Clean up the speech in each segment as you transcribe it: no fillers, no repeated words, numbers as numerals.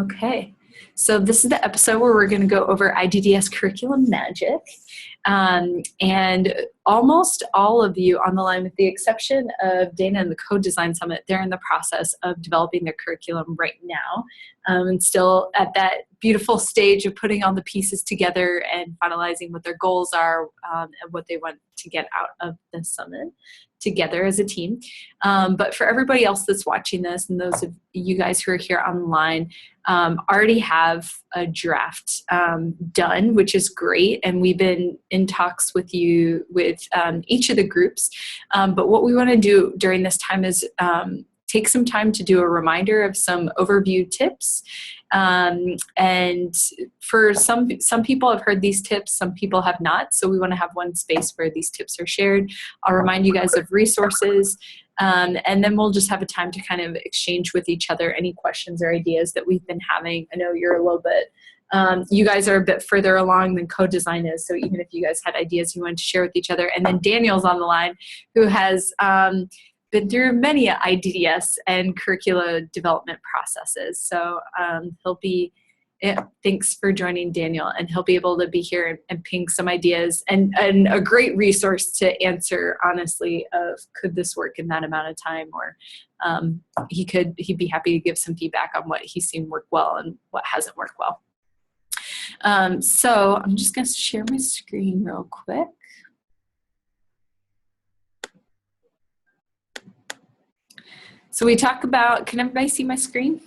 Okay, so this is the episode where we're going to go over IDDS curriculum magic. And almost all of you on the line, with the exception of Dana and the Code Design Summit, they're in the process of developing their curriculum right now, and still at that beautiful stage of putting all the pieces together and finalizing what their goals are, and what they want to get out of the summit together as a team. But for everybody else that's watching this, and those of you guys who are here online, already have a draft done, which is great. And we've been in talks with you with each of the groups. But what we want to do during this time is take some time to do a reminder of some overview tips. And for some people have heard these tips, some people have not. So we want to have one space where these tips are shared. I'll remind you guys of resources. And then we'll just have a time to kind of exchange with each other any questions or ideas that we've been having. I know you're a little bit, you guys are a bit further along than code design is. So even if you guys had ideas you wanted to share with each other. And then Daniel's on the line, who has been through many IDDS and curricula development processes. So he'll be, thanks for joining, Daniel, and he'll be able to be here and ping some ideas and a great resource to answer honestly of could this work in that amount of time, or he'd be happy to give some feedback on what he's seen work well and what hasn't worked well. So I'm just going to share my screen real quick. So we talk about, can everybody see my screen?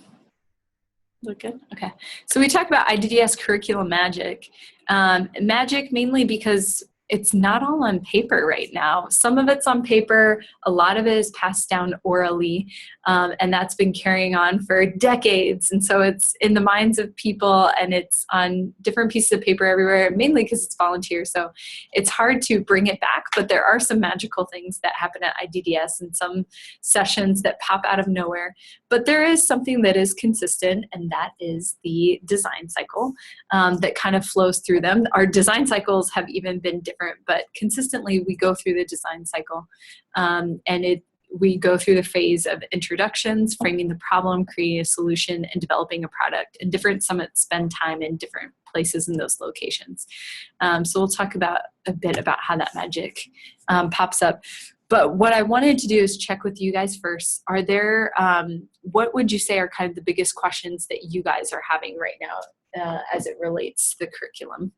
Look good? Okay. So we talk about IDDS curriculum magic. Magic mainly because it's not all on paper right now. Some of it's on paper, a lot of it is passed down orally, and that's been carrying on for decades. And so it's in the minds of people, and it's on different pieces of paper everywhere, mainly because it's volunteer. So it's hard to bring it back, but there are some magical things that happen at IDDS and some sessions that pop out of nowhere. But there is something that is consistent, and that is the design cycle that kind of flows through them. Our design cycles have even been different, but consistently we go through the design cycle, and we go through the phase of introductions, framing the problem, creating a solution, and developing a product. And different summits spend time in different places in those locations. So we'll talk about a bit about how that magic pops up. But what I wanted to do is check with you guys first. Are there, what would you say are kind of the biggest questions that you guys are having right now as it relates to the curriculum?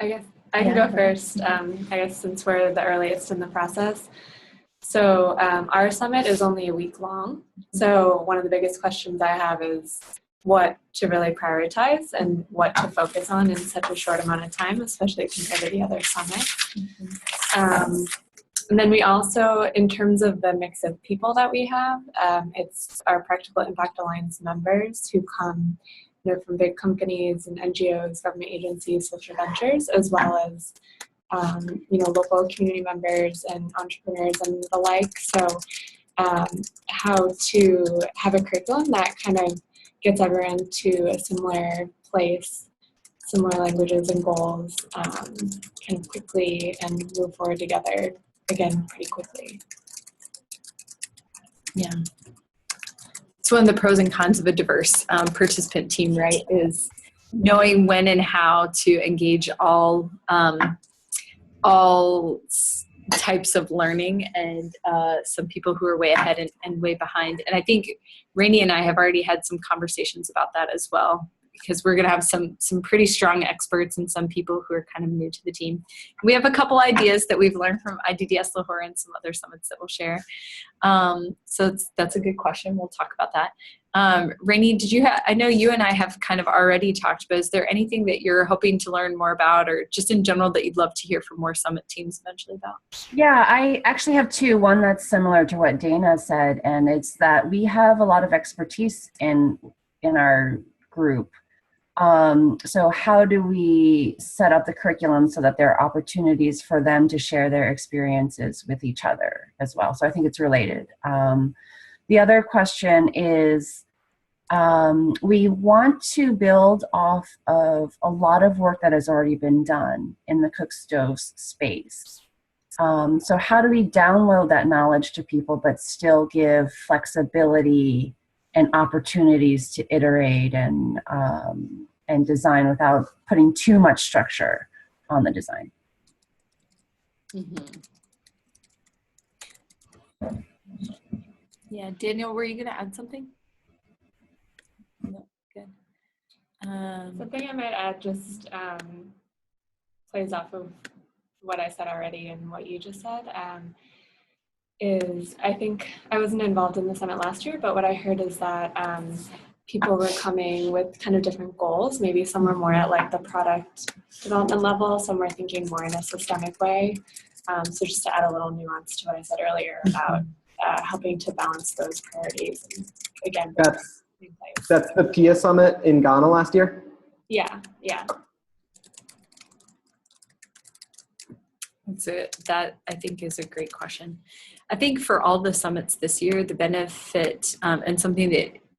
I guess I can go first, I guess since we're the earliest in the process. So our summit is only a week long. So one of the biggest questions I have is what to really prioritize and what to focus on in such a short amount of time, especially compared to the other summits. And then we also, in terms of the mix of people that we have, it's our Practical Impact Alliance members who come from big companies and NGOs, government agencies, social ventures, as well as local community members and entrepreneurs and the like. So how to have a curriculum that kind of gets everyone to a similar place, similar languages and goals, kind of quickly, and move forward together again pretty quickly. Yeah. It's one of the pros and cons of a diverse participant team, right? Is knowing when and how to engage all types of learning, and some people who are way ahead and way behind. And I think Rainey and I have already had some conversations about that as well, because we're going to have some pretty strong experts and some people who are kind of new to the team. We have a couple ideas that we've learned from IDDS Lahore and some other summits that we'll share. So that's a good question. We'll talk about that. Rainey, I know you and I have kind of already talked, but is there anything that you're hoping to learn more about, or just in general that you'd love to hear from more summit teams eventually about? Yeah, I actually have two. One that's similar to what Dana said, and it's that we have a lot of expertise in our group. So how do we set up the curriculum so that there are opportunities for them to share their experiences with each other as well? So I think it's related. The other question is, we want to build off of a lot of work that has already been done in the cook stove space. So how do we download that knowledge to people but still give flexibility and opportunities to iterate and design without putting too much structure on the design? Mm-hmm. Yeah, Daniel, were you going to add something? No, good. Something I might add just plays off of what I said already and what you just said, is I think I wasn't involved in the summit last year, but what I heard is that people were coming with kind of different goals. Maybe some were more at like the product development level, some were thinking more in a systemic way. So just to add a little nuance to what I said earlier about helping to balance those priorities. And again, that's the PIA Summit in Ghana last year? Yeah. That I think is a great question. I think for all the summits this year, the benefit and something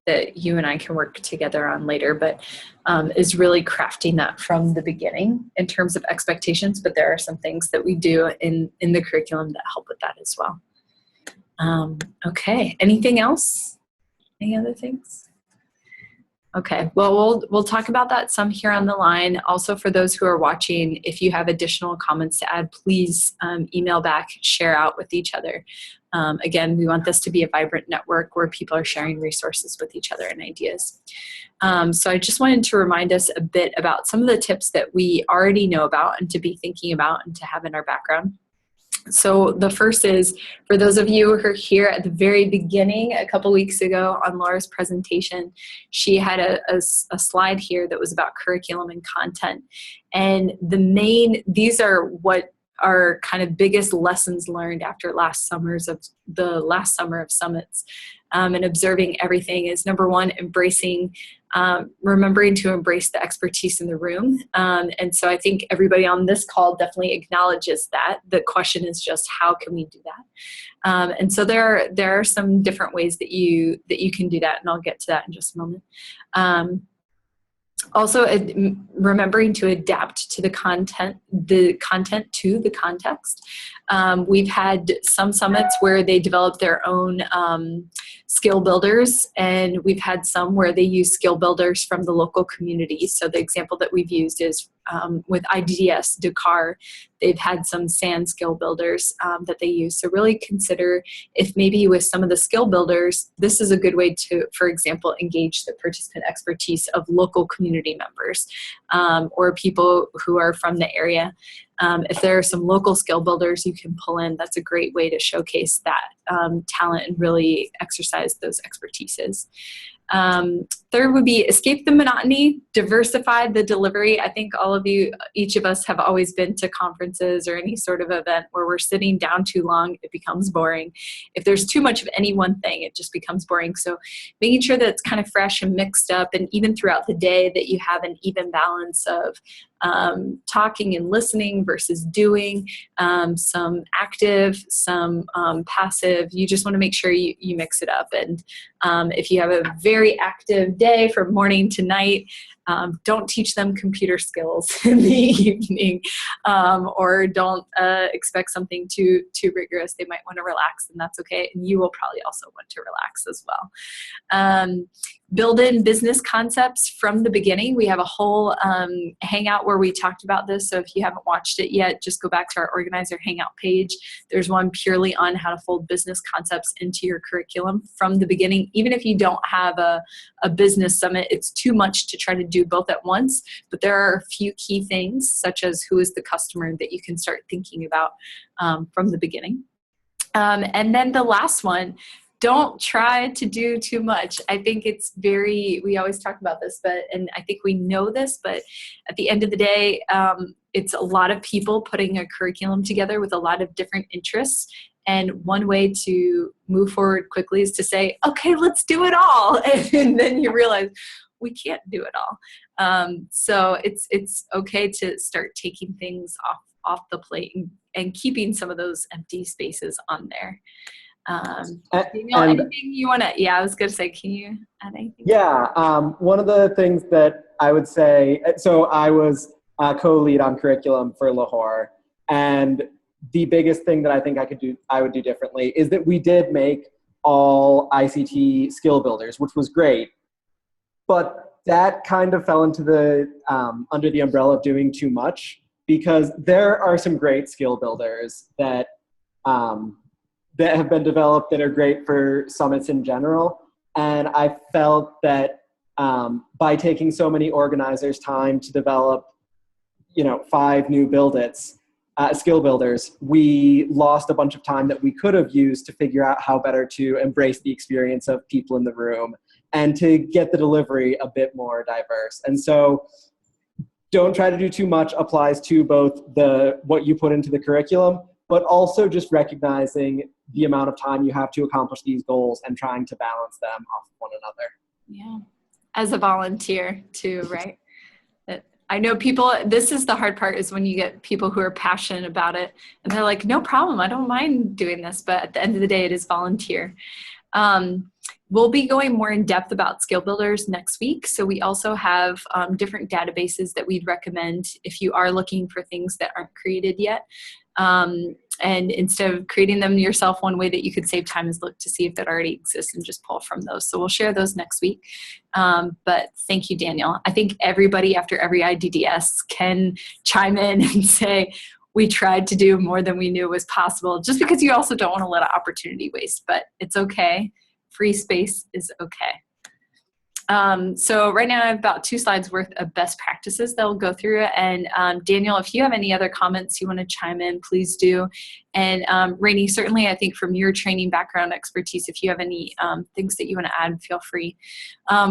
that you and I can work together on later, but is really crafting that from the beginning in terms of expectations. But there are some things that we do in the curriculum that help with that as well. Okay. Anything else? Any other things? Okay, well, we'll talk about that some here on the line. Also, for those who are watching, if you have additional comments to add, please email back, share out with each other. Again, we want this to be a vibrant network where people are sharing resources with each other and ideas. So I just wanted to remind us a bit about some of the tips that we already know about and to be thinking about and to have in our background. So the first is, for those of you who are here at the very beginning, a couple weeks ago on Laura's presentation, she had a slide here that was about curriculum and content. And these are what our kind of biggest lessons learned after last summer of summits, and observing everything is, number one, remembering to embrace the expertise in the room. And so I think everybody on this call definitely acknowledges that. The question is just, how can we do that? And so there are some different ways that you can do that, and I'll get to that in just a moment. Also, remembering to adapt to the content to the context. We've had some summits where they developed their own skill builders, and we've had some where they use skill builders from the local community. So the example that we've used is with IDDS, Dakar. They've had some sand skill builders that they use. So really consider if maybe with some of the skill builders, this is a good way to, for example, engage the participant expertise of local community members or people who are from the area. If there are some local skill builders you can pull in, that's a great way to showcase that talent and really exercise those expertises. Third would be escape the monotony, diversify the delivery. I think each of us have always been to conferences or any sort of event where we're sitting down too long, it becomes boring. If there's too much of any one thing, it just becomes boring. So making sure that it's kind of fresh and mixed up, and even throughout the day that you have an even balance of talking and listening versus doing, some active, some passive. You just want to make sure you mix it up. And if you have a very active day from morning to night, don't teach them computer skills in the evening, or don't expect something too rigorous. They might want to relax, and that's okay. And you will probably also want to relax as well. Build in business concepts from the beginning. We have a whole hangout where we talked about this. So if you haven't watched it yet, just go back to our organizer hangout page. There's one purely on how to fold business concepts into your curriculum from the beginning. Even if you don't have a business summit, it's too much to try to do both at once. But there are a few key things, such as who is the customer, that you can start thinking about from the beginning. And then the last one, don't try to do too much. I think we always talk about this, and I think we know this, but at the end of the day, it's a lot of people putting a curriculum together with a lot of different interests. And one way to move forward quickly is to say, okay, let's do it all. And then you realize we can't do it all. So it's okay to start taking things off the plate and keeping some of those empty spaces on there. Daniel, anything you want to, I was going to say, can you add anything? Yeah, one of the things that I would say, so I was co-lead on curriculum for Lahore, and the biggest thing that I think I would do differently is that we did make all ICT skill builders, which was great. But that kind of fell into the under the umbrella of doing too much, because there are some great skill builders that that have been developed that are great for summits in general. And I felt that by taking so many organizers time to develop, 5 new skill builders, we lost a bunch of time that we could have used to figure out how better to embrace the experience of people in the room and to get the delivery a bit more diverse. And so don't try to do too much applies to both what you put into the curriculum, but also just recognizing the amount of time you have to accomplish these goals and trying to balance them off of one another. Yeah. As a volunteer too, right? I know this is the hard part, is when you get people who are passionate about it and they're like, no problem, I don't mind doing this. But at the end of the day, it is volunteer. We'll be going more in depth about skill builders next week. So we also have different databases that we'd recommend if you are looking for things that aren't created yet. And instead of creating them yourself, one way that you could save time is look to see if that already exists and just pull from those. So we'll share those next week. But thank you, Daniel. I think everybody after every IDDS can chime in and say, we tried to do more than we knew was possible, just because you also don't want to let an opportunity waste, but it's okay. Free space is okay. So right now I have about 2 slides worth of best practices that we'll go through. And Daniel, if you have any other comments you want to chime in, please do. And Rainey, certainly I think from your training background expertise, if you have any things that you want to add, feel free.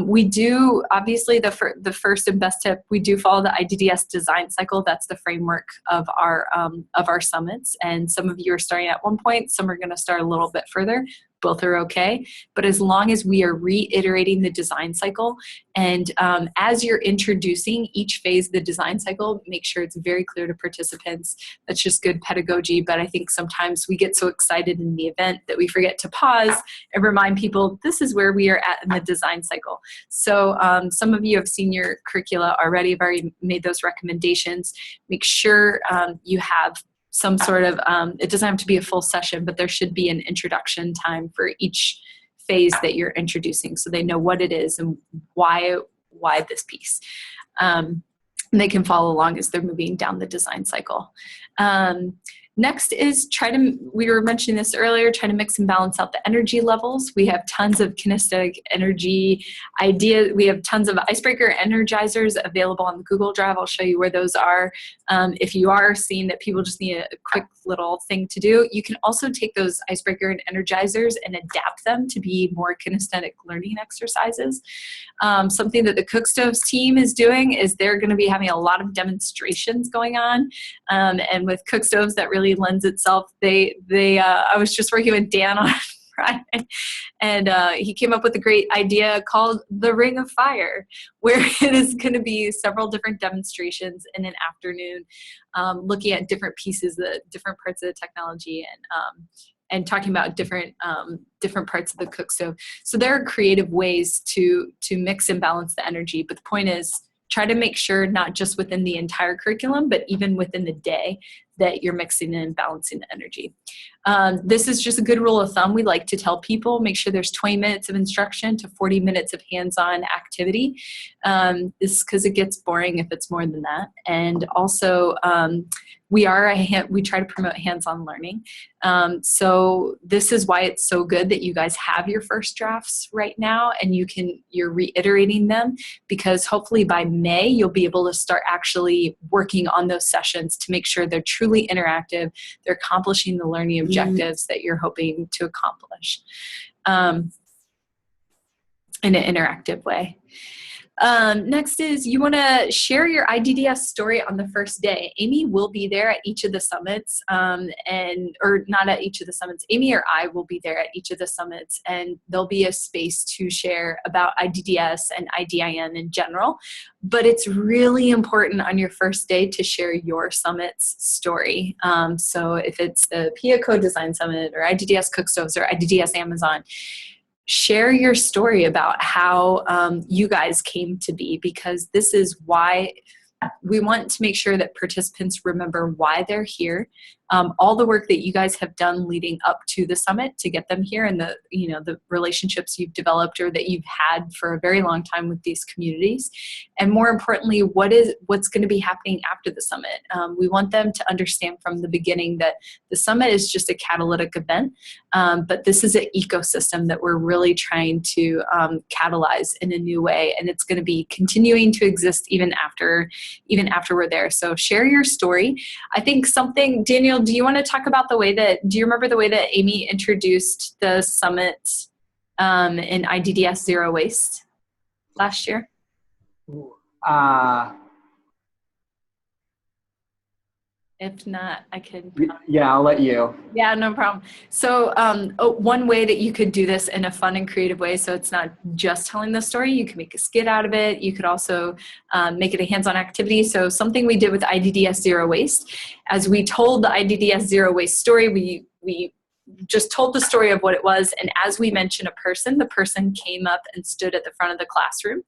We do, obviously the first and best tip, we do follow the IDDS design cycle. That's the framework of our summits. And some of you are starting at one point, some are going to start a little bit further. Both are okay. But as long as we are reiterating the design cycle, and as you're introducing each phase of the design cycle, make sure it's very clear to participants. That's just good pedagogy. But I think sometimes we get so excited in the event that we forget to pause and remind people this is where we are at in the design cycle. So some of you have seen your curricula already. I've already made those recommendations. Make sure you have some sort of, it doesn't have to be a full session, but there should be an introduction time for each phase that you're introducing, so they know what it is and why this piece. And they can follow along as they're moving down the design cycle. Next is we were mentioning this earlier, trying to mix and balance out the energy levels. We have tons of kinesthetic energy ideas. We have tons of icebreaker energizers available on the Google Drive. I'll show you where those are. If you are seeing that people just need a quick little thing to do, you can also take those icebreaker and energizers and adapt them to be more kinesthetic learning exercises. Something that the Cook Stoves team is doing is they're going to be having a lot of demonstrations going on. And with Cook Stoves, that really lends itself. I was just working with Dan on Friday, and he came up with a great idea called the Ring of Fire, where it is going to be several different demonstrations in an afternoon, looking at different pieces, different parts of the technology, and talking about different parts of the cook stove. So there are creative ways to mix and balance the energy, but the point is, try to make sure not just within the entire curriculum, but even within the day, that you're mixing and balancing the energy. This is just a good rule of thumb. We like to tell people, make sure there's 20 minutes of instruction to 40 minutes of hands-on activity. This is because it gets boring if it's more than that. And also, we try to promote hands-on learning. So this is why it's so good that you guys have your first drafts right now, and you're reiterating them, because hopefully by May you'll be able to start actually working on those sessions to make sure they're truly interactive, they're accomplishing the learning objectives that you're hoping to accomplish in an interactive way. Next is, you want to share your IDDS story on the first day. Amy will be there at each of the summits, or not at each of the summits. Amy or I will be there at each of the summits, and there'll be a space to share about IDDS and IDIN in general. But it's really important on your first day to share your summit's story. So if it's the PIA Co-Design Summit or IDDS Cook Stoves or IDDS Amazon, share your story about how you guys came to be, because this is why we want to make sure that participants remember why they're here, all the work that you guys have done leading up to the summit to get them here, and the relationships you've developed or that you've had for a very long time with these communities. And more importantly, what's going to be happening after the summit. We want them to understand from the beginning that the summit is just a catalytic event, but this is an ecosystem that we're really trying to catalyze in a new way, and it's going to be continuing to exist even after we're there. So share your story. I think Daniel, do you want to talk about do you remember the way that Amy introduced the summit in IDDS Zero Waste last year? If not, I could. Yeah, I'll let you. Yeah, no problem. So one way that you could do this in a fun and creative way, so it's not just telling the story, you can make a skit out of it. You could also make it a hands-on activity. So something we did with IDDS Zero Waste, as we told the IDDS Zero Waste story, we just told the story of what it was, and as we mentioned the person came up and stood at the front of the classroom.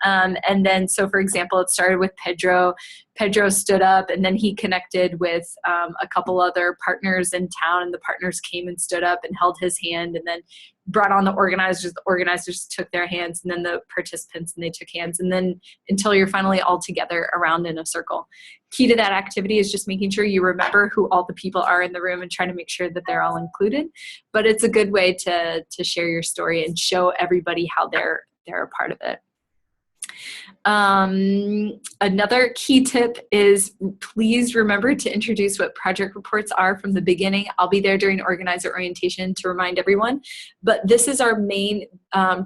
And then, so for example, it started with Pedro. Pedro stood up, and then he connected with a couple other partners in town, and the partners came and stood up and held his hand, and then brought on the organizers. The organizers took their hands, and then the participants, and they took hands, and then until you're finally all together around in a circle. Key to that activity is just making sure you remember who all the people are in the room and trying to make sure that they're all included. But it's a good way to share your story and show everybody how they're a part of it. Another key tip is please remember to introduce what project reports are from the beginning. I'll be there during organizer orientation to remind everyone, but this is our main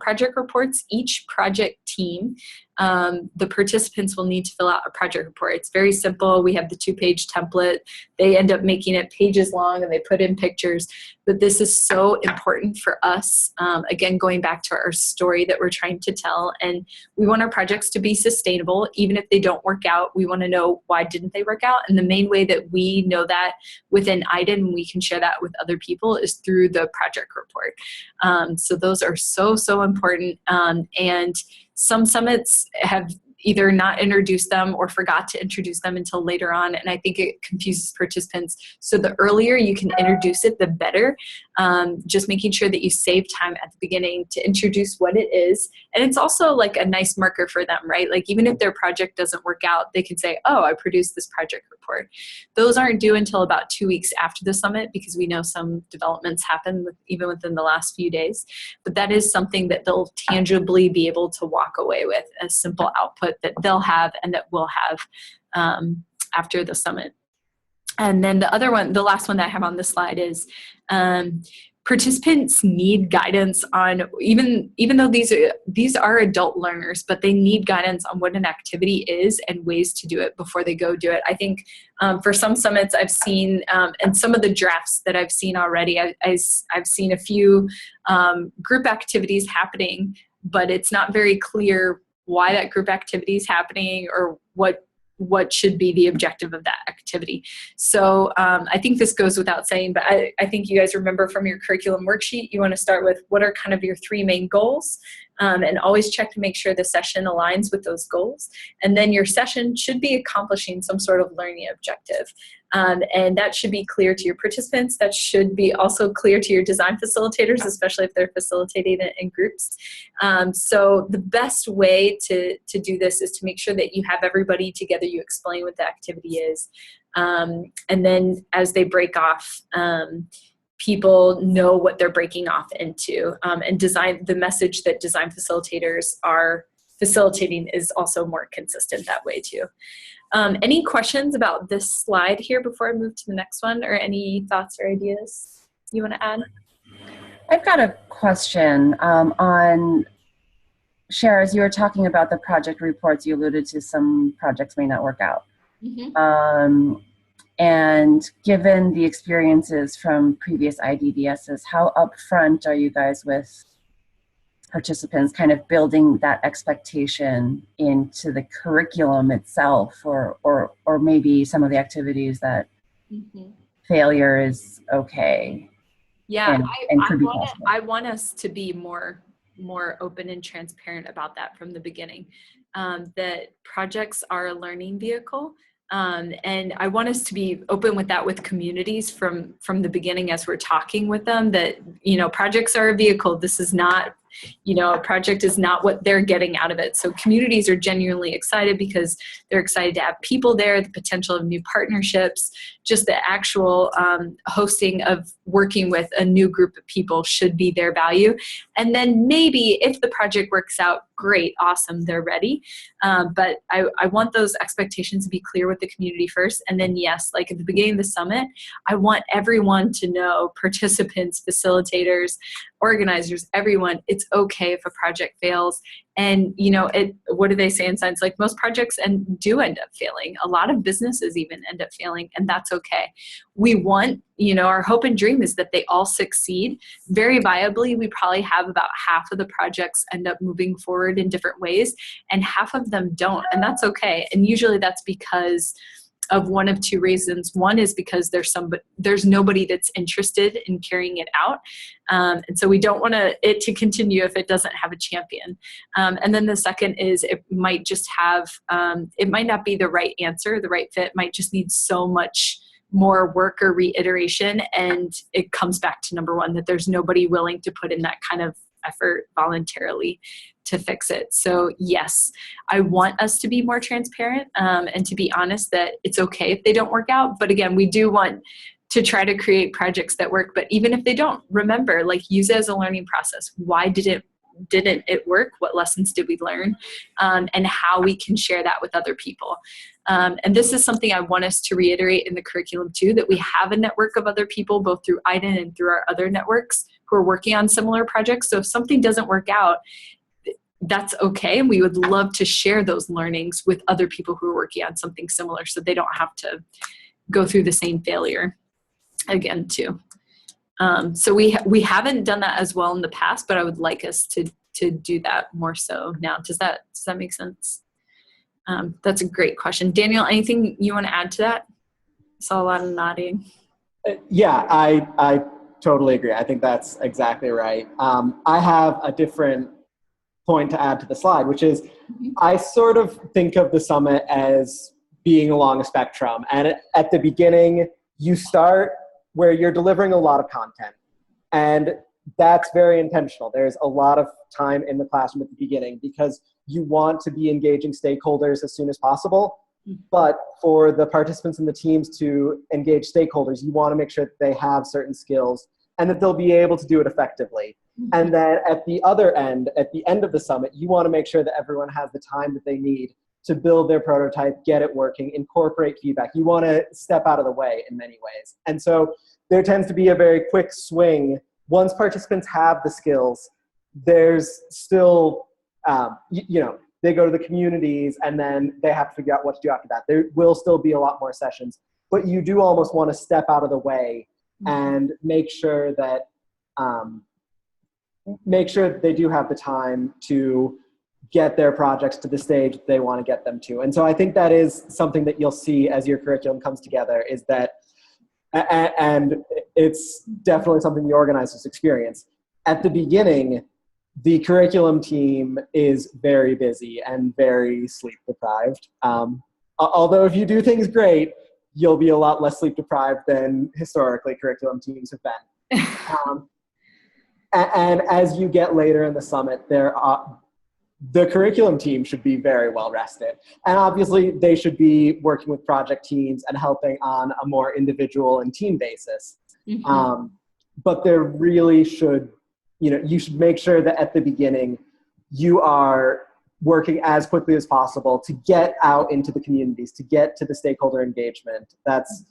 project reports. Each project team, the participants will need to fill out a project report. It's very simple. We have the 2-page template. They end up making it pages long, and they put in pictures, but this is so important for us. Again, going back to our story that we're trying to tell, and we want our projects to be sustainable. Even if they don't work out, we want to know why didn't they work out, and the main way that we know that within IDDS, and we can share that with other people, is through the project report. So those are so important, and some summits have either not introduced them or forgot to introduce them until later on, and I think it confuses participants. So the earlier you can introduce it, the better. Just making sure that you save time at the beginning to introduce what it is, and it's also like a nice marker for them, right? Like even if their project doesn't work out, they can say, oh, I produced this project report. Those aren't due until about 2 weeks after the summit, because we know some developments happen even within the last few days, but that is something that they'll tangibly be able to walk away with, a simple output that they'll have and that we'll have after the summit. And then the last one that I have on this slide is participants need guidance on, even though these are adult learners, but they need guidance on what an activity is and ways to do it before they go do it. I think for some summits I've seen, and some of the drafts that I've seen already, I've seen a few group activities happening, but it's not very clear why that group activity is happening or what should be the objective of that activity. So I think this goes without saying, but I think you guys remember from your curriculum worksheet, you want to start with what are kind of your 3 main goals, and always check to make sure the session aligns with those goals. And then your session should be accomplishing some sort of learning objective. And that should be clear to your participants. That should be also clear to your design facilitators, especially if they're facilitating it in groups. So the best way to do this is to make sure that you have everybody together, you explain what the activity is. And then as they break off, people know what they're breaking off into, and the message that design facilitators are facilitating is also more consistent that way too. Any questions about this slide here before I move to the next one, or any thoughts or ideas you want to add? I've got a question on, Cher, as you were talking about the project reports, you alluded to some projects may not work out. Mm-hmm. And given the experiences from previous IDDSs, how upfront are you guys with participants kind of building that expectation into the curriculum itself, or maybe some of the activities that failure is okay? Yeah, and could be possible. I want us to be more open and transparent about that from the beginning, that projects are a learning vehicle. And I want us to be open with that with communities from the beginning as we're talking with them, that, projects are a vehicle. This is not, a project is not what they're getting out of it. So communities are genuinely excited because they're excited to have people there, the potential of new partnerships, just the actual hosting of working with a new group of people should be their value. And then maybe if the project works out, great, awesome, they're ready. But I want those expectations to be clear with the community first. And then, yes, like at the beginning of the summit, I want everyone to know, participants, facilitators, organizers, everyone, it's okay if a project fails. And, what do they say in science? Like, most projects do end up failing. A lot of businesses even end up failing, and that's okay. We want, our hope and dream is that they all succeed. Very viably, we probably have about half of the projects end up moving forward in different ways, and half of them don't, and that's okay. And usually that's because of one of two reasons. One is because there's nobody that's interested in carrying it out. And so we don't want it to continue if it doesn't have a champion. And then the second is it might just have, it might not be the right answer, the right fit, might just need so much more work or reiteration. And it comes back to number one, that there's nobody willing to put in that kind of effort voluntarily to fix it. So yes, I want us to be more transparent and to be honest that it's okay if they don't work out. But again, we do want to try to create projects that work. But even if they don't, remember, use it as a learning process. Why didn't it work? What lessons did we learn? And how we can share that with other people. And this is something I want us to reiterate in the curriculum too, that we have a network of other people, both through IDDS and through our other networks, who are working on similar projects. So if something doesn't work out, that's okay. And we would love to share those learnings with other people who are working on something similar, so they don't have to go through the same failure again too. So we haven't done that as well in the past, but I would like us to do that more so now. Does that make sense? That's a great question. Daniel, anything you want to add to that? I saw a lot of nodding. Yeah, I totally agree. I think that's exactly right. I have a different point to add to the slide, which is I sort of think of the summit as being along a spectrum. And at the beginning, you start where you're delivering a lot of content. And that's very intentional. There's a lot of time in the classroom at the beginning because you want to be engaging stakeholders as soon as possible. But for the participants and the teams to engage stakeholders, you want to make sure that they have certain skills and that they'll be able to do it effectively. And then at the other end, at the end of the summit, you want to make sure that everyone has the time that they need to build their prototype, get it working, incorporate feedback. You want to step out of the way in many ways. And so there tends to be a very quick swing. Once participants have the skills, there's still, they go to the communities and then they have to figure out what to do after that. There will still be a lot more sessions, but you do almost want to step out of the way and make sure that they do have the time to get their projects to the stage that they want to get them to. And so I think that is something that you'll see as your curriculum comes together, is that, and it's definitely something the organizers experience. At the beginning, the curriculum team is very busy and very sleep deprived. Although if you do things great, you'll be a lot less sleep deprived than historically curriculum teams have been. And as you get later in the summit, the curriculum team should be very well rested. And obviously they should be working with project teams and helping on a more individual and team basis. But there really should, you should make sure that at the beginning you are working as quickly as possible to get out into the communities, to get to the stakeholder engagement. That's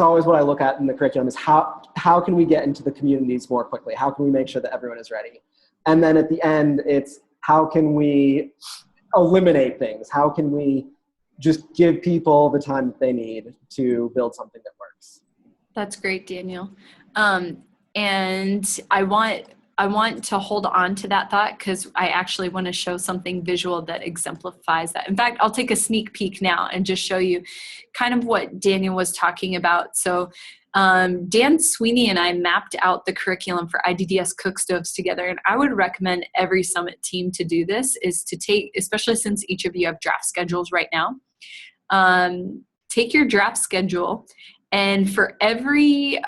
always what I look at in the curriculum, is how can we get into the communities more quickly? How can we make sure that everyone is ready? And then at the end, it's how can we eliminate things? How can we just give people the time that they need to build something that works? That's great, Daniel. And I want to hold on to that thought because I actually want to show something visual that exemplifies that. In fact, I'll take a sneak peek now and just show you kind of what Daniel was talking about. So Dan Sweeney and I mapped out the curriculum for IDDS Cook Stoves together, and I would recommend every summit team to do this, is to take, especially since each of you have draft schedules right now, take your draft schedule, and for every,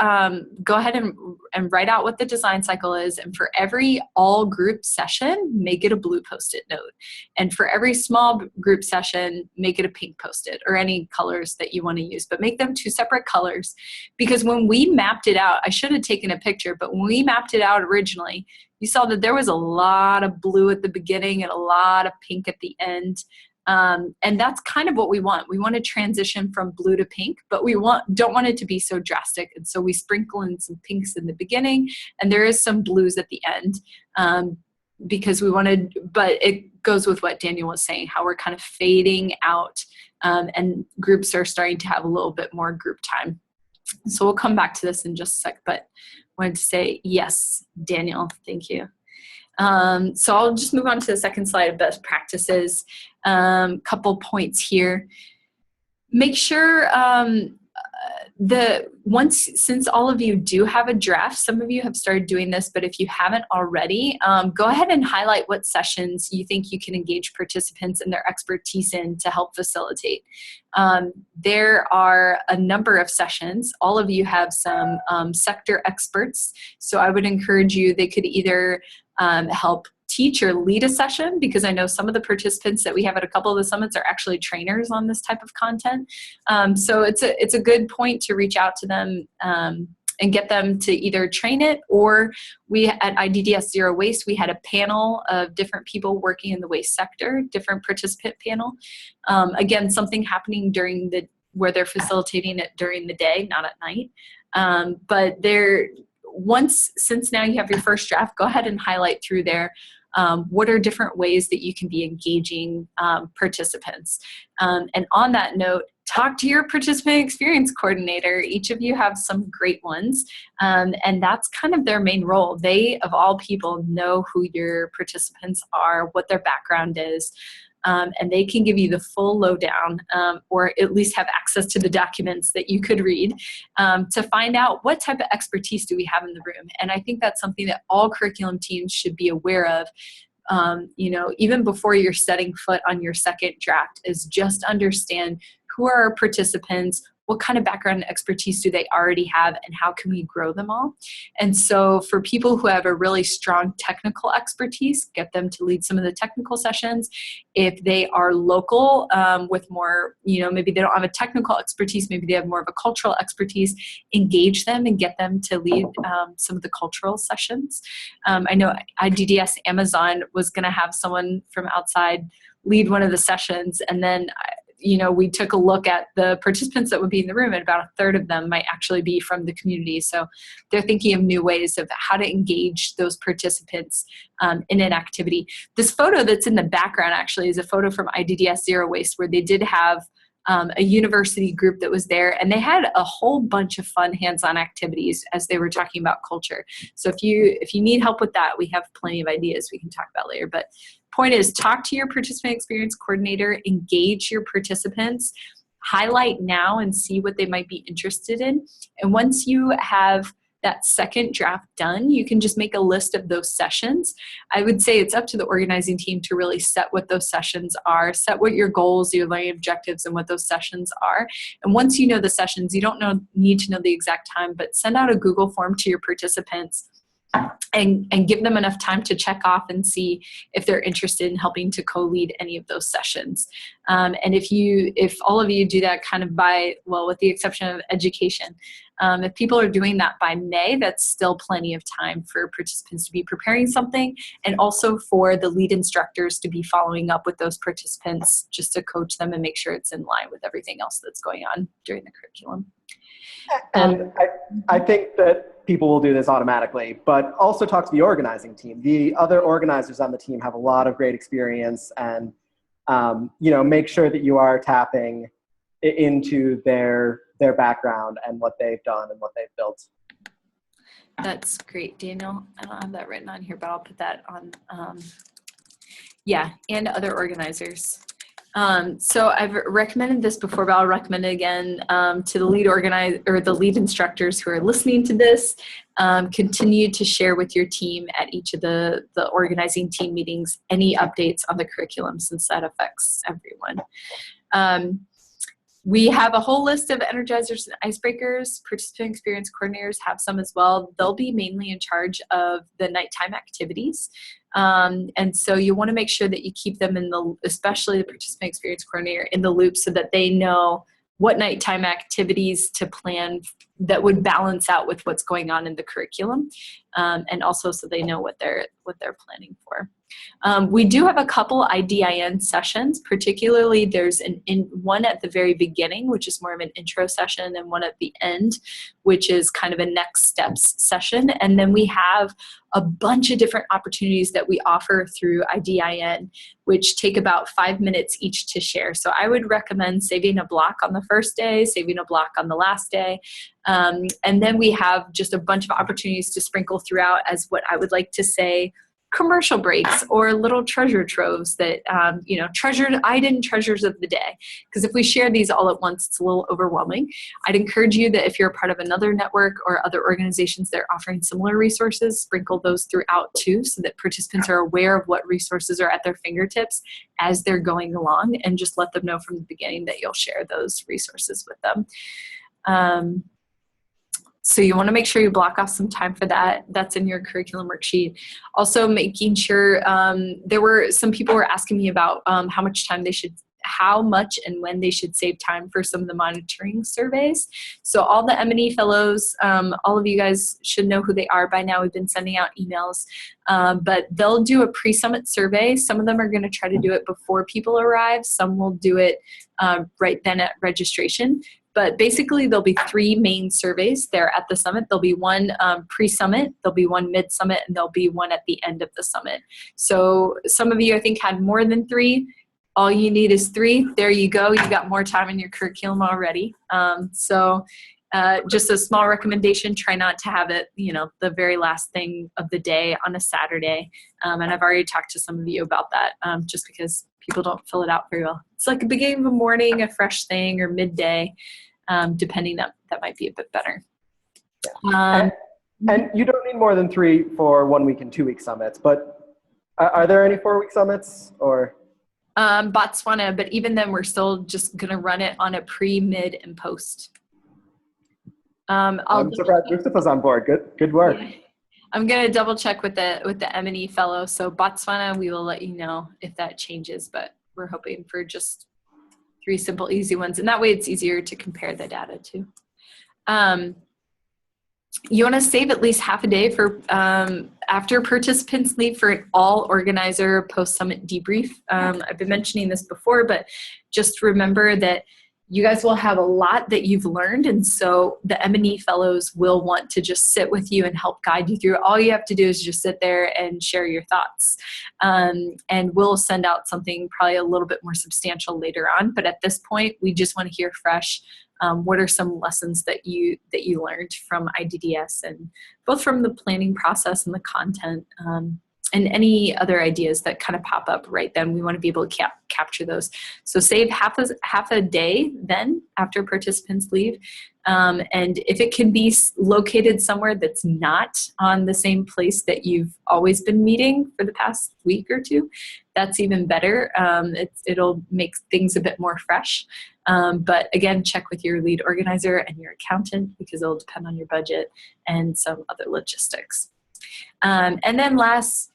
go ahead and write out what the design cycle is, and for every all group session, make it a blue Post-it note. And for every small group session, make it a pink Post-it, or any colors that you want to use, but make them 2 separate colors. Because when we mapped it out, I should have taken a picture, but when we mapped it out originally, you saw that there was a lot of blue at the beginning and a lot of pink at the end. And that's kind of what we want. We want to transition from blue to pink, but we don't want it to be so drastic. And so we sprinkle in some pinks in the beginning, and there is some blues at the end, because we wanted, but it goes with what Daniel was saying, how we're kind of fading out, and groups are starting to have a little bit more group time. So we'll come back to this in just a sec, but I wanted to say, yes, Daniel, thank you. So I'll just move on to the second slide of best practices. Couple points here. Make sure since all of you do have a draft, some of you have started doing this, but if you haven't already, go ahead and highlight what sessions you think you can engage participants and their expertise in to help facilitate. There are a number of sessions. All of you have some sector experts, so I would encourage you, they could either help teach or lead a session, because I know some of the participants that we have at a couple of the summits are actually trainers on this type of content. So it's a good point to reach out to them and get them to either train it, or we at IDDS Zero Waste, we had a panel of different people working in the waste sector, different participant panel. Again, something happening where they're facilitating it during the day, not at night. But since now you have your first draft, go ahead and highlight through there what are different ways that you can be engaging participants. And on that note, talk to your participant experience coordinator. Each of you have some great ones, and that's kind of their main role. They, of all people, know who your participants are, what their background is, and they can give you the full lowdown, or at least have access to the documents that you could read, to find out what type of expertise do we have in the room. And I think that's something that all curriculum teams should be aware of. Even before you're setting foot on your second draft, is just understand who are our participants, what kind of background and expertise do they already have, and how can we grow them all? And so for people who have a really strong technical expertise, get them to lead some of the technical sessions. If they are local, with more, maybe they don't have a technical expertise, maybe they have more of a cultural expertise, engage them and get them to lead some of the cultural sessions. I know IDDS Amazon was going to have someone from outside lead one of the sessions, and then we took a look at the participants that would be in the room, and about a third of them might actually be from the community. So they're thinking of new ways of how to engage those participants in an activity. This photo that's in the background actually is a photo from IDDS Zero Waste, where they did have a university group that was there, and they had a whole bunch of fun hands-on activities as they were talking about culture. So if you need help with that, we have plenty of ideas we can talk about later. But point is, talk to your participant experience coordinator, engage your participants, highlight now and see what they might be interested in. And once you have that second draft done, you can just make a list of those sessions. I would say it's up to the organizing team to really set what those sessions are, set what your goals, your learning objectives, and what those sessions are. And once you know the sessions, you don't need to know the exact time, but send out a Google form to your participants and give them enough time to check off and see if they're interested in helping to co-lead any of those sessions. And if all of you do that kind of with the exception of education, if people are doing that by May, that's still plenty of time for participants to be preparing something, and also for the lead instructors to be following up with those participants just to coach them and make sure it's in line with everything else that's going on during the curriculum. And I think that people will do this automatically, but also talk to the organizing team. The other organizers on the team have a lot of great experience, and make sure that you are tapping into their background and what they've done and what they've built. That's great, Daniel. I don't have that written on here, but I'll put that on. And other organizers. So I've recommended this before, but I'll recommend it again to the lead organizer or the lead instructors who are listening to this. Continue to share with your team at each of the organizing team meetings any updates on the curriculum, since that affects everyone. We have a whole list of energizers and icebreakers. Participant experience coordinators have some as well. They'll be mainly in charge of the nighttime activities. And so you want to make sure that you keep them especially the participant experience coordinator, in the loop so that they know what nighttime activities to plan that would balance out with what's going on in the curriculum. And also so they know what they're planning for. We do have a couple IDIN sessions, particularly there's one at the very beginning, which is more of an intro session, and one at the end, which is kind of a next steps session. And then we have a bunch of different opportunities that we offer through IDIN, which take about 5 minutes each to share. So I would recommend saving a block on the first day, saving a block on the last day. And then we have just a bunch of opportunities to sprinkle throughout as what I would like to say commercial breaks or little treasure troves that, IDIN treasures of the day. Because if we share these all at once, it's a little overwhelming. I'd encourage you that if you're a part of another network or other organizations that are offering similar resources, sprinkle those throughout too, so that participants are aware of what resources are at their fingertips as they're going along, and just let them know from the beginning that you'll share those resources with them. So you want to make sure you block off some time for that. That's in your curriculum worksheet. Also making sure, some people were asking me about how much and when they should save time for some of the monitoring surveys. So all the M&E fellows, all of you guys should know who they are by now. We've been sending out emails, but they'll do a pre-summit survey. Some of them are going to try to do it before people arrive. Some will do it right then at registration. But basically, there'll be 3 main surveys there at the summit. There'll be one pre-summit, there'll be one mid-summit, and there'll be one at the end of the summit. So some of you, I think, had more than 3. All you need is 3. There you go. You got more time in your curriculum already. Just a small recommendation, try not to have it, the very last thing of the day on a Saturday. And I've already talked to some of you about that, just because people don't fill it out very well. It's like a beginning of a morning, a fresh thing, or midday, depending that might be a bit better. And you don't need more than 3 for 1 week and 2 week summits, but are there any 4-week summits or? Botswana, but even then we're still just going to run it on a pre, mid, and post. I'm surprised Mustafa's on board. Good work. Yeah. I'm going to double check with the M&E fellow. So Botswana, we will let you know if that changes, but we're hoping for just 3 simple, easy ones. And that way it's easier to compare the data to. You want to save at least half a day for after participants leave for an all organizer post-summit debrief. I've been mentioning this before, but just remember that you guys will have a lot that you've learned, and so the M&E fellows will want to just sit with you and help guide you through. All you have to do is just sit there and share your thoughts. And we'll send out something probably a little bit more substantial later on, but at this point, we just want to hear fresh. What are some lessons that you learned from IDDS, and both from the planning process and the content, and any other ideas that kind of pop up right then. We want to be able to capture those. So save half a day then after participants leave. And if it can be located somewhere that's not on the same place that you've always been meeting for the past week or 2, that's even better. It'll make things a bit more fresh. But again, check with your lead organizer and your accountant, because it'll depend on your budget and some other logistics. And then last,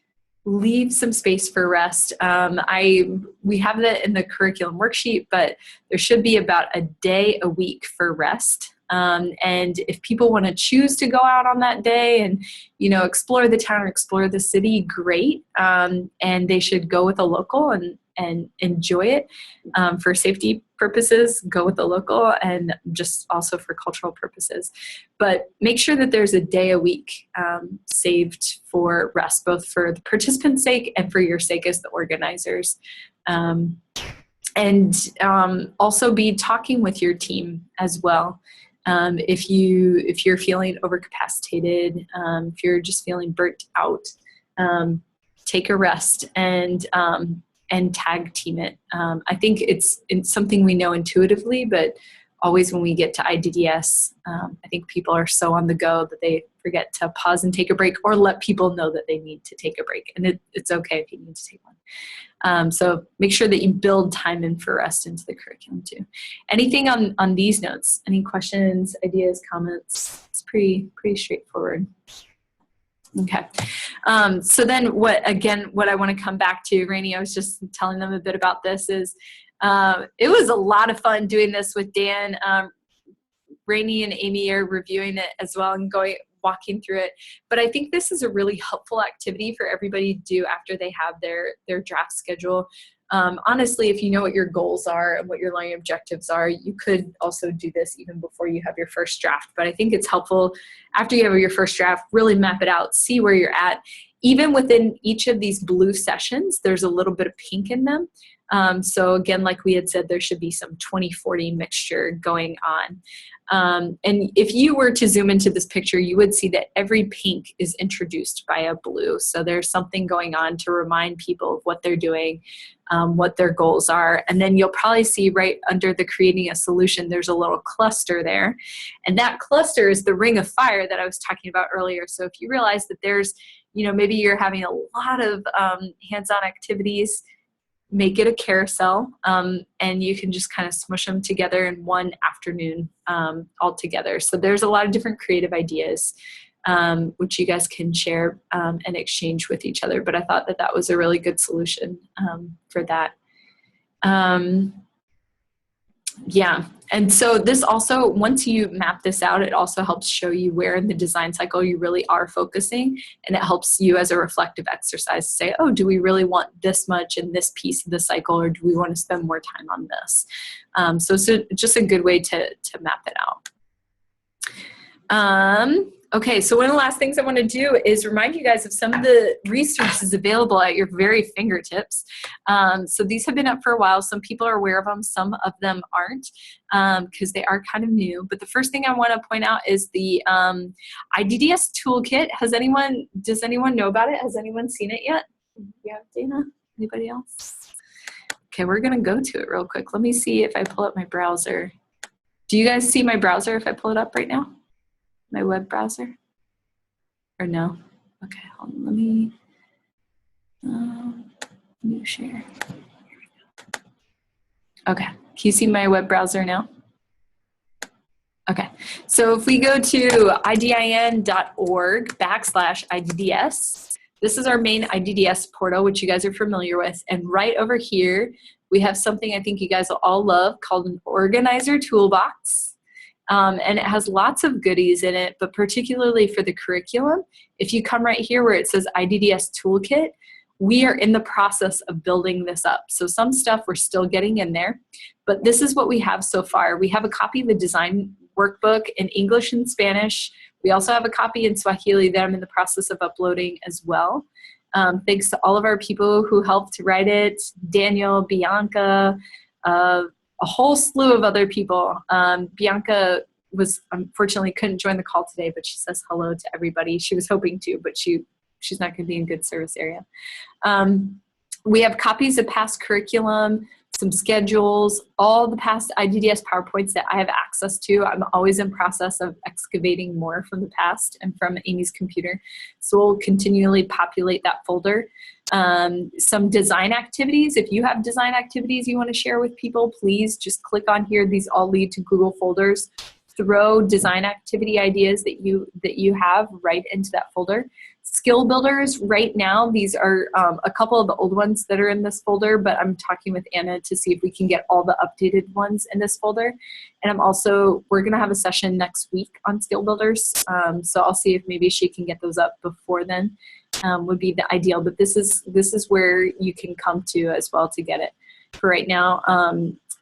leave some space for rest. We have that in the curriculum worksheet, but there should be about a day a week for rest. And if people want to choose to go out on that day and, explore the town or explore the city, great. And they should go with a local and enjoy it. For safety purposes, go with the local, and just also for cultural purposes. But make sure that there's a day a week saved for rest, both for the participants' sake and for your sake as the organizers. And also be talking with your team as well. If you're feeling overcapacitated, if you're just feeling burnt out, take a rest and and tag team it. I think it's something we know intuitively, but always when we get to IDDS, I think people are so on the go that they forget to pause and take a break, or let people know that they need to take a break. And it's okay if you need to take one. So make sure that you build time in for rest into the curriculum too. Anything on these notes? Any questions, ideas, comments? It's pretty straightforward. Okay. So then what I want to come back to, Rainey, I was just telling them a bit about this, is it was a lot of fun doing this with Dan. Rainey and Amy are reviewing it as well and walking through it. But I think this is a really helpful activity for everybody to do after they have their draft schedule. Honestly, if you know what your goals are and what your learning objectives are, you could also do this even before you have your first draft. But I think it's helpful after you have your first draft, really map it out, see where you're at. Even within each of these blue sessions, there's a little bit of pink in them. So again, like we had said, there should be some 20-40 mixture going on. And if you were to zoom into this picture, you would see that every pink is introduced by a blue. So there's something going on to remind people of what they're doing, what their goals are. And then you'll probably see right under the creating a solution, there's a little cluster there. And that cluster is the ring of fire that I was talking about earlier. So if you realize that there's, maybe you're having a lot of hands-on activities, make it a carousel, and you can just kind of smush them together in one afternoon all together. So there's a lot of different creative ideas which you guys can share and exchange with each other. But I thought that was a really good solution for that. Yeah, and so this also, once you map this out, it also helps show you where in the design cycle you really are focusing, and it helps you as a reflective exercise to say, oh, do we really want this much in this piece of the cycle, or do we want to spend more time on this? So it's just a good way to map it out. Okay, so one of the last things I want to do is remind you guys of some of the resources available at your very fingertips. So these have been up for a while. Some people are aware of them, some of them aren't, because they are kind of new. But the first thing I want to point out is the IDDS toolkit. Does anyone know about it? Has anyone seen it yet? Yeah, Dana? Anybody else? Okay, we're going to go to it real quick. Let me see if I pull up my browser. Do you guys see my browser if I pull it up right now? My web browser? Or no? Okay, hold on. Let me new share. Here we go. Okay, can you see my web browser now? Okay, so if we go to idin.org/IDDS, this is our main IDDS portal, which you guys are familiar with. And right over here, we have something I think you guys will all love called an organizer toolbox. And it has lots of goodies in it, but particularly for the curriculum, if you come right here where it says IDDS Toolkit, we are in the process of building this up. So some stuff we're still getting in there, but this is what we have so far. We have a copy of the design workbook in English and Spanish. We also have a copy in Swahili that I'm in the process of uploading as well. Thanks to all of our people who helped write it, Daniel, Bianca, a whole slew of other people. Bianca unfortunately couldn't join the call today, but she says hello to everybody. She was hoping to, but she's not going to be in good service area. We have copies of past curriculum, some schedules, all the past IDDS PowerPoints that I have access to. I'm always in process of excavating more from the past and from Amy's computer. So we'll continually populate that folder. Some design activities. If you have design activities you want to share with people, please just click on here. These all lead to Google folders. Throw design activity ideas that you have right into that folder. Skill builders, right now, these are a couple of the old ones that are in this folder, but I'm talking with Anna to see if we can get all the updated ones in this folder. And we're gonna have a session next week on skill builders. So I'll see if maybe she can get those up before then, would be the ideal, but this is where you can come to as well to get it for right now.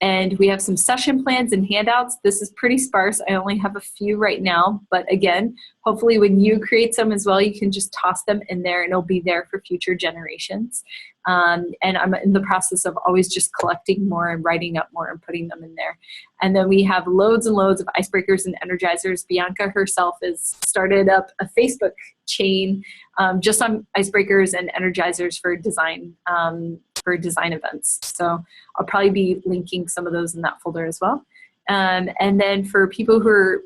And we have some session plans and handouts. This is pretty sparse. I only have a few right now, but again, hopefully when you create some as well, you can just toss them in there and it'll be there for future generations. And I'm in the process of always just collecting more and writing up more and putting them in there. And then we have loads and loads of icebreakers and energizers. Bianca herself has started up a Facebook chain just on icebreakers and energizers for design events. So I'll probably be linking some of those in that folder as well. And then for people who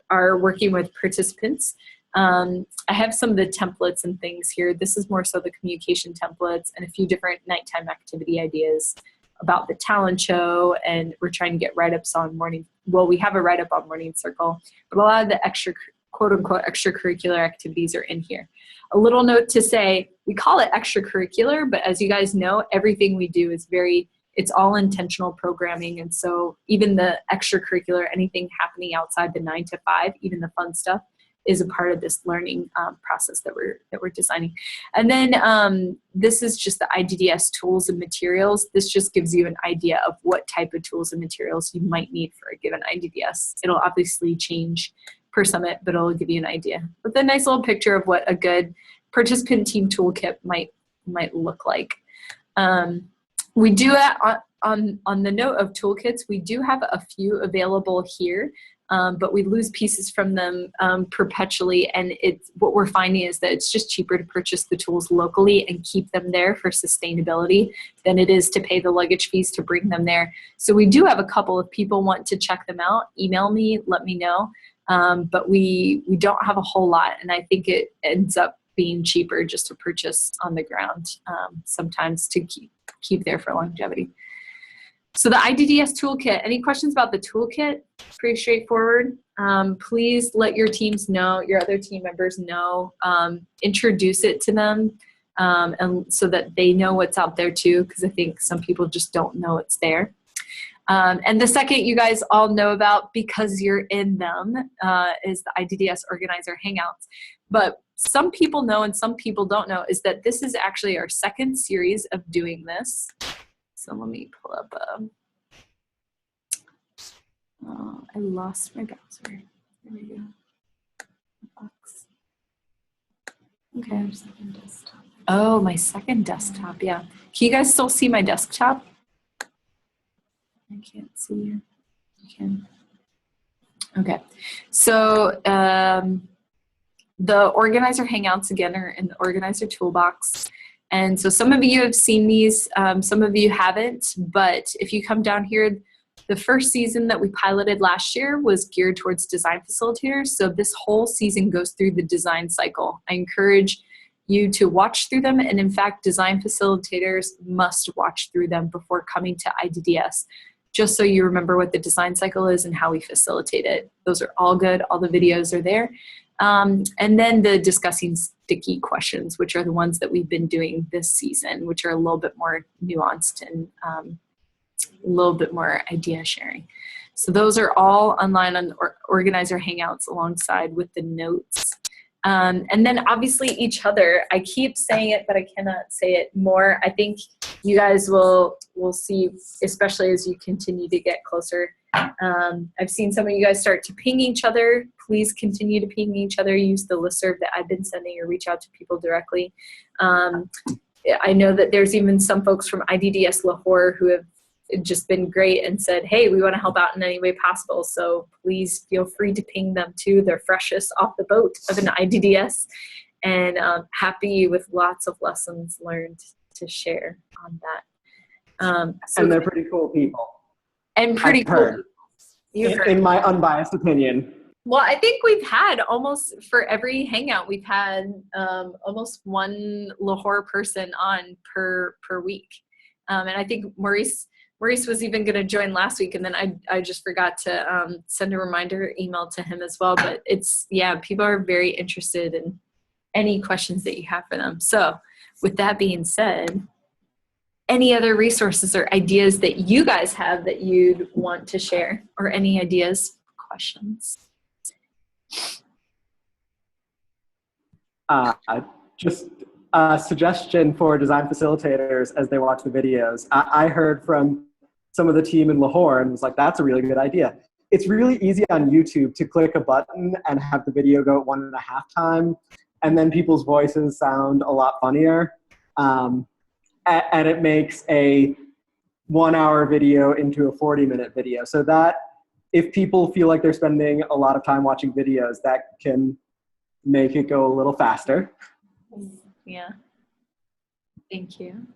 are working with participants, I have some of the templates and things here. This is more so the communication templates and a few different nighttime activity ideas about the talent show. And we're trying to get write-ups on morning. Well, we have a write-up on Morning Circle, but a lot of the extra, quote unquote, extracurricular activities are in here. A little note to say, we call it extracurricular, but as you guys know, everything we do is it's all intentional programming. And so even the extracurricular, anything happening outside the 9 to 5, even the fun stuff, is a part of this learning process that we're designing. And then this is just the IDDS tools and materials. This just gives you an idea of what type of tools and materials you might need for a given IDDS. It'll obviously change per summit, but it'll give you an idea with a nice little picture of what a good participant team toolkit might look like. We do on the note of toolkits, we do have a few available here. But we lose pieces from them perpetually, and what we're finding is that it's just cheaper to purchase the tools locally and keep them there for sustainability than it is to pay the luggage fees to bring them there. So we do have a couple of people want to check them out. Email me, let me know. But we don't have a whole lot, and I think it ends up being cheaper just to purchase on the ground sometimes to keep there for longevity. So the IDDS toolkit, any questions about the toolkit? Pretty straightforward. Please let your teams know, your other team members know, introduce it to them and so that they know what's out there too, because I think some people just don't know it's there. And the second you guys all know about, because you're in them, is the IDDS Organizer Hangouts. But some people know and some people don't know is that this is actually our second series of doing this. So let me pull up I lost my browser. There we go. Box. Okay. Oh, my second desktop, yeah. Can you guys still see my desktop? I can't see you. You can. Okay. So the Organizer Hangouts, again, are in the Organizer Toolbox. And so some of you have seen these, some of you haven't, but if you come down here, the first season that we piloted last year was geared towards design facilitators. So this whole season goes through the design cycle. I encourage you to watch through them. And in fact, design facilitators must watch through them before coming to IDDS, just so you remember what the design cycle is and how we facilitate it. Those are all good. All the videos are there. And then the discussing sticky questions, which are the ones that we've been doing this season, which are a little bit more nuanced and a little bit more idea sharing. So those are all online on Organizer Hangouts alongside with the notes. And then obviously each other. I keep saying it, but I cannot say it more. I think you guys will see, especially as you continue to get closer. I've seen some of you guys start to ping each other. Please continue to ping each other. Use the listserv that I've been sending or reach out to people directly. I know that there's even some folks from IDDS Lahore who have just been great and said, hey, we want to help out in any way possible. So please feel free to ping them too. They're freshest off the boat of an IDDS and happy with lots of lessons learned to share on that. And they're pretty cool people. And pretty cool. In my unbiased opinion. Well, I think we've had almost for every hangout, we've had almost one Lahore person on per week. And I think Maurice was even going to join last week, and then I just forgot to send a reminder email to him as well. But people are very interested in any questions that you have for them. So with that being said, any other resources or ideas that you guys have that you'd want to share, or any ideas, questions? Just a suggestion for design facilitators as they watch the videos. I heard from some of the team in Lahore and was like, that's a really good idea. it's really easy on YouTube to click a button and have the video go at 1.5 time, and then people's voices sound a lot funnier. And it makes a 1-hour video into a 40-minute video. So that if people feel like they're spending a lot of time watching videos, that can make it go a little faster. Yeah. Thank you.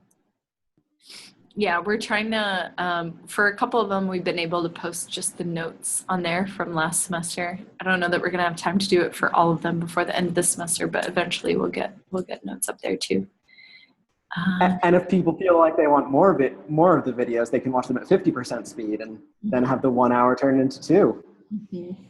Yeah, we're trying to, for a couple of them, we've been able to post just the notes on there from last semester. I don't know that we're going to have time to do it for all of them before the end of this semester, but eventually we'll get notes up there too. And if people feel like they want more of the videos, they can watch them at 50% speed and then have the 1 hour turned into 2. Mm-hmm.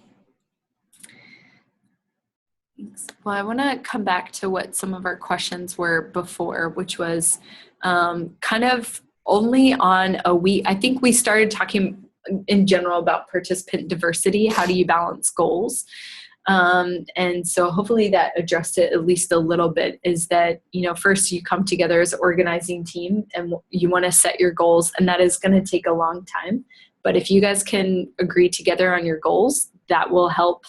Thanks. Well, I want to come back to what some of our questions were before, which was kind of only on a week. I think we started talking in general about participant diversity. How do you balance goals? And so hopefully that addressed it at least a little bit, is that, first you come together as an organizing team and you want to set your goals, and that is going to take a long time. But if you guys can agree together on your goals, that will help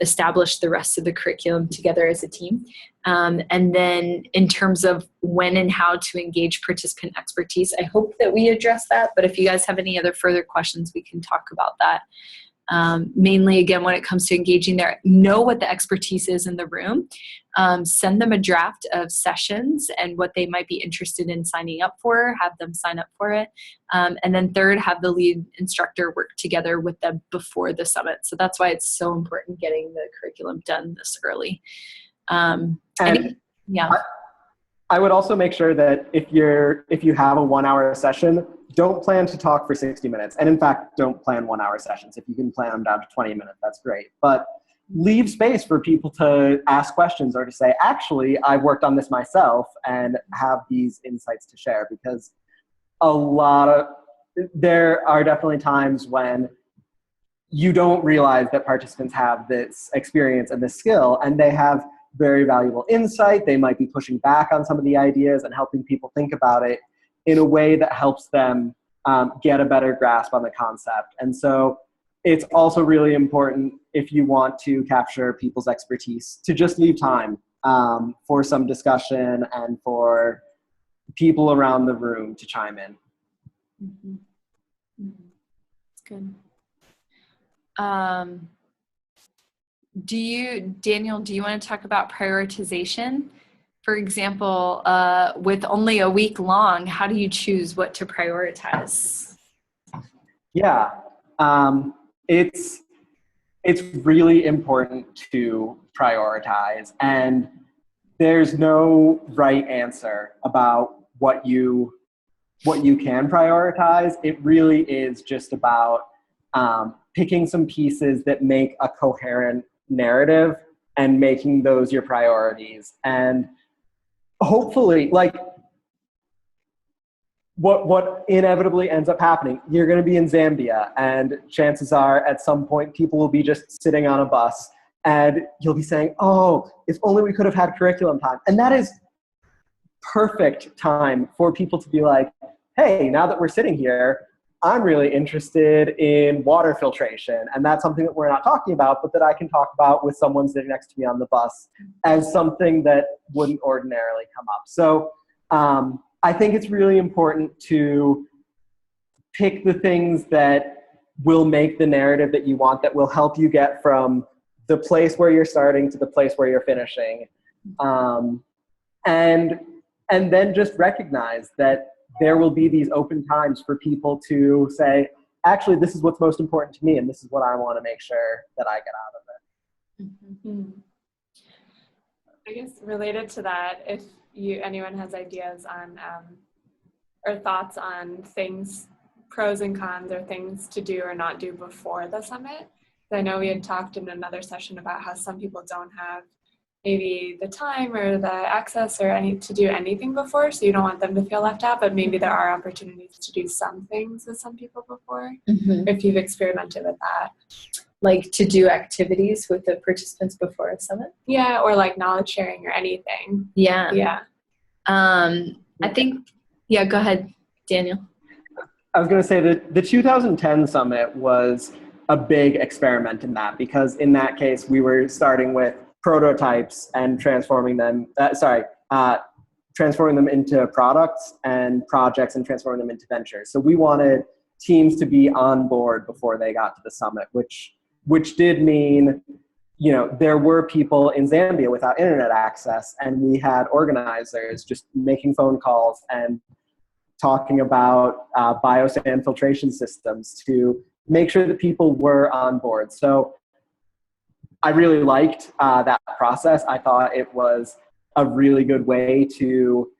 establish the rest of the curriculum together as a team. And then in terms of when and how to engage participant expertise, I hope that we address that. But if you guys have any other further questions, we can talk about that. Mainly, again, when it comes to engaging there, know what the expertise is in the room. Send them a draft of sessions and what they might be interested in signing up for, have them sign up for it. And then third, have the lead instructor work together with them before the summit. So that's why it's so important getting the curriculum done this early. Yeah. I would also make sure that if you have a 1 hour session, don't plan to talk for 60 minutes. And in fact, don't plan 1 hour sessions. If you can plan them down to 20 minutes, that's great. But leave space for people to ask questions or to say, actually, I've worked on this myself and have these insights to share, because there are definitely times when you don't realize that participants have this experience and this skill, and they have very valuable insight. They might be pushing back on some of the ideas and helping people think about it in a way that helps them get a better grasp on the concept. And so it's also really important, if you want to capture people's expertise, to just leave time for some discussion and for people around the room to chime in. Mm-hmm. Mm-hmm. That's good. Daniel, do you want to talk about prioritization? For example, with only a week long, how do you choose what to prioritize? Yeah, it's really important to prioritize, and there's no right answer about what you can prioritize. It really is just about picking some pieces that make a coherent narrative and making those your priorities. And hopefully, what inevitably ends up happening, you're going to be in Zambia, and chances are at some point people will be just sitting on a bus and you'll be saying, oh, if only we could have had curriculum time. And that is perfect time for people to be like, hey, now that we're sitting here, I'm really interested in water filtration, and that's something that we're not talking about, but that I can talk about with someone sitting next to me on the bus as something that wouldn't ordinarily come up. So I think it's really important to pick the things that will make the narrative that you want, that will help you get from the place where you're starting to the place where you're finishing. And then just recognize that there will be these open times for people to say, actually, this is what's most important to me, and this is what I want to make sure that I get out of it. Mm-hmm. I guess related to that, if anyone has ideas on or thoughts on things, pros and cons, or things to do or not do before the summit. I know we had talked in another session about how some people don't have maybe the time or the access or to do anything before, so you don't want them to feel left out, but maybe there are opportunities to do some things with some people before, if you've experimented with that. Like to do activities with the participants before a summit? Yeah, or like knowledge sharing or anything. Yeah. Yeah. I think, yeah, go ahead, Daniel. I was going to say that the 2010 summit was a big experiment in that, because in that case, we were starting with prototypes and transforming them, transforming them into products and projects and transforming them into ventures. So we wanted teams to be on board before they got to the summit, which did mean, you know, there were people in Zambia without internet access, and we had organizers just making phone calls and talking about biosand filtration systems to make sure that people were on board. So I really liked that process. I thought it was a really good way to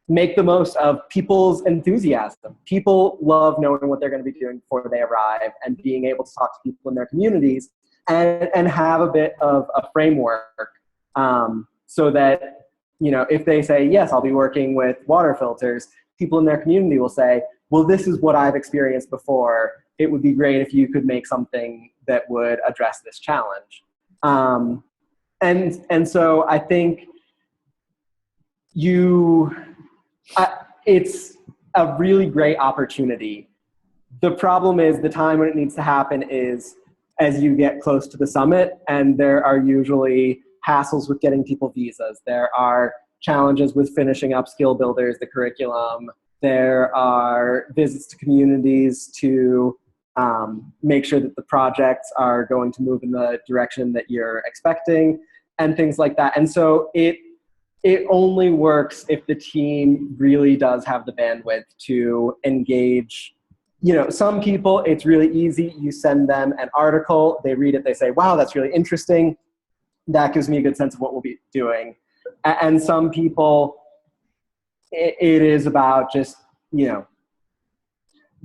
make the most of people's enthusiasm. People love knowing what they're going to be doing before they arrive, and being able to talk to people in their communities and have a bit of a framework, so that, you know, if they say, yes, I'll be working with water filters, people in their community will say, well, this is what I've experienced before. It would be great if you could make something that would address this challenge. And so I think it's a really great opportunity. The problem is the time when it needs to happen is as you get close to the summit, and there are usually hassles with getting people visas. There are challenges with finishing up skill builders, the curriculum. There are visits to communities to make sure that the projects are going to move in the direction that you're expecting, and things like that. And so it only works if the team really does have the bandwidth to engage. You know, some people, it's really easy. You send them an article, they read it, they say, wow, that's really interesting. That gives me a good sense of what we'll be doing. And some people, it is about just, you know,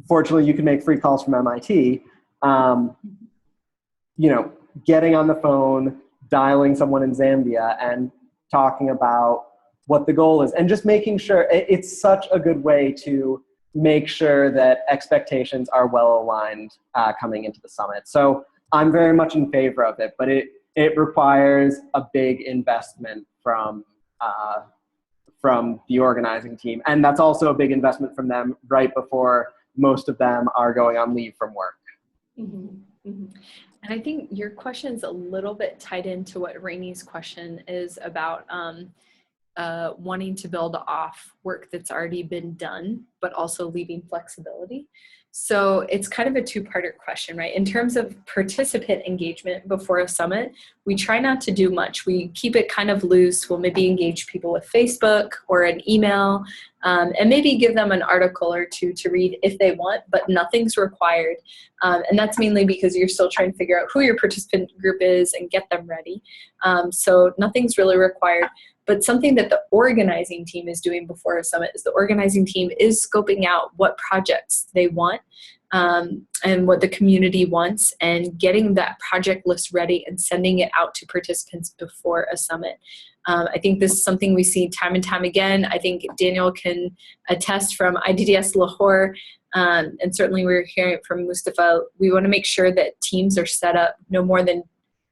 fortunately you can make free calls from MIT, you know, getting on the phone, dialing someone in Zambia and talking about what the goal is, and just making sure it's such a good way to make sure that expectations are well aligned coming into the summit. So I'm very much in favor of it, but it requires a big investment from the organizing team. And that's also a big investment from them right before most of them are going on leave from work. Mm-hmm. Mm-hmm. And I think your question is a little bit tied into what Rainey's question is about, wanting to build off work that's already been done, but also leaving flexibility. So it's kind of a two-parter question, right? In terms of participant engagement before a summit, we try not to do much. We keep it kind of loose. We'll maybe engage people with Facebook or an email, and maybe give them an article or two to read if they want, but nothing's required. And that's mainly because you're still trying to figure out who your participant group is and get them ready. So nothing's really required. But something that the organizing team is doing before a summit is the organizing team is scoping out what projects they want, and what the community wants, and getting that project list ready and sending it out to participants before a summit. I think this is something we see time and time again. I think Daniel can attest from IDDS Lahore, and certainly we're hearing it from Mustafa. We want to make sure that teams are set up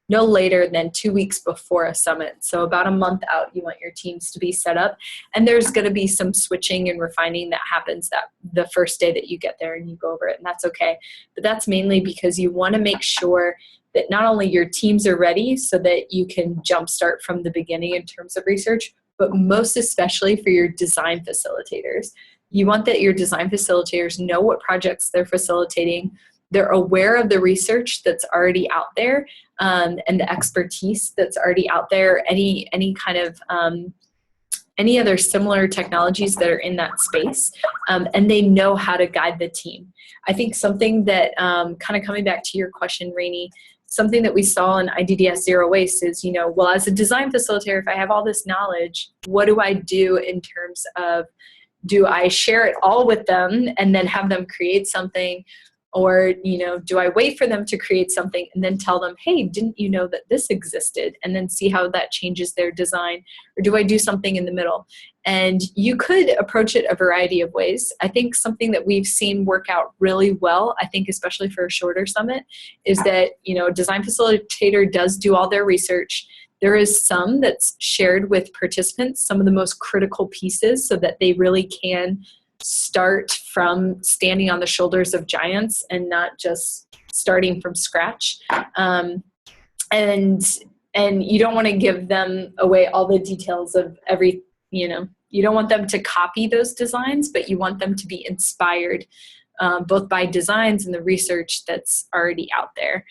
no later than 2 weeks before a summit. So about a month out, you want your teams to be set up. And there's going to be some switching and refining that happens that the first day that you get there and you go over it, and that's okay. But that's mainly because you want to make sure that not only your teams are ready so that you can jumpstart from the beginning in terms of research, but most especially for your design facilitators. You want that your design facilitators know what projects they're facilitating. They're aware of the research that's already out there, and the expertise that's already out there, any kind of any other similar technologies that are in that space, and they know how to guide the team. I think something that, kind of coming back to your question, Rainey, something that we saw in IDDS Zero Waste is, you know, well, as a design facilitator, if I have all this knowledge, what do I do in terms of, do I share it all with them and then have them create something? Or, you know, do I wait for them to create something and then tell them, hey, didn't you know that this existed? And then see how that changes their design? Or do I do something in the middle? And you could approach it a variety of ways. I think something that we've seen work out really well, I think especially for a shorter summit, is that, you know, design facilitator does do all their research. There is some that's shared with participants, some of the most critical pieces, so that they really can start from standing on the shoulders of giants and not just starting from scratch. And you don't want to give them away all the details of every, you don't want them to copy those designs, but you want them to be inspired both by designs and the research that's already out there.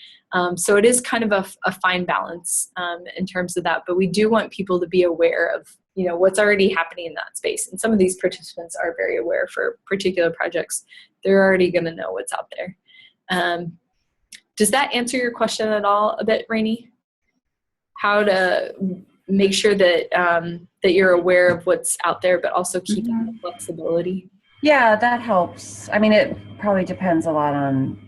So it is kind of a fine balance in terms of that, but we do want people to be aware of, what's already happening in that space. And some of these participants are very aware for particular projects. They're already going to know what's out there. Does that answer your question at all a bit, Rainey? How to make sure that that you're aware of what's out there, but also keeping the flexibility? Yeah, that helps. I mean, it probably depends a lot on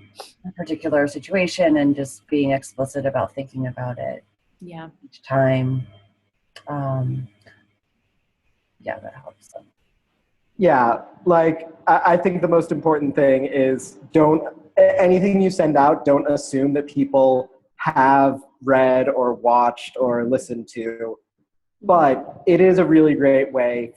a particular situation and just being explicit about thinking about it. Yeah. Each time. Yeah, that helps. Yeah, like I think the most important thing is anything you send out, don't assume that people have read or watched or listened to. But it is a really great way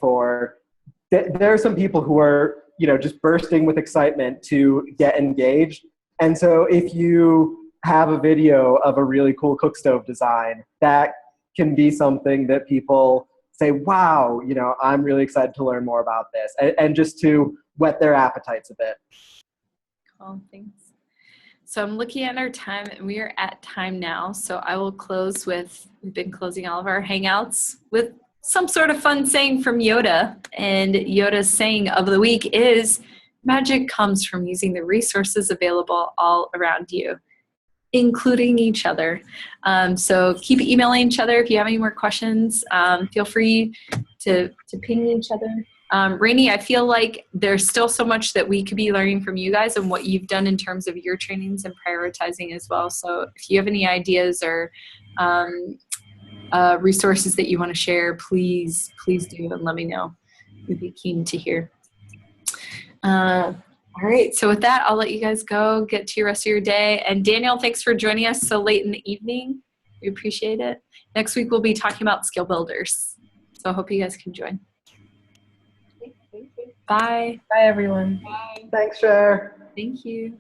there are some people who are, just bursting with excitement to get engaged. And so if you have a video of a really cool cook stove design, that can be something that people say, wow, I'm really excited to learn more about this, and just to whet their appetites a bit. Cool, thanks. So I'm looking at our time, and we are at time now. So I will close we've been closing all of our Hangouts with some sort of fun saying from Yoda. And Yoda's saying of the week is, magic comes from using the resources available all around you, including each other. So keep emailing each other. If you have any more questions, feel free to ping each other. Rainey, I feel like there's still so much that we could be learning from you guys and what you've done in terms of your trainings and prioritizing as well. So if you have any ideas or resources that you want to share, please do and let me know. We'd be keen to hear. All right, so with that, I'll let you guys go, get to your rest of your day. And Daniel, thanks for joining us so late in the evening. We appreciate it. Next week, we'll be talking about skill builders. So I hope you guys can join. Bye. Bye, everyone. Bye. Thanks, Cher. Thank you.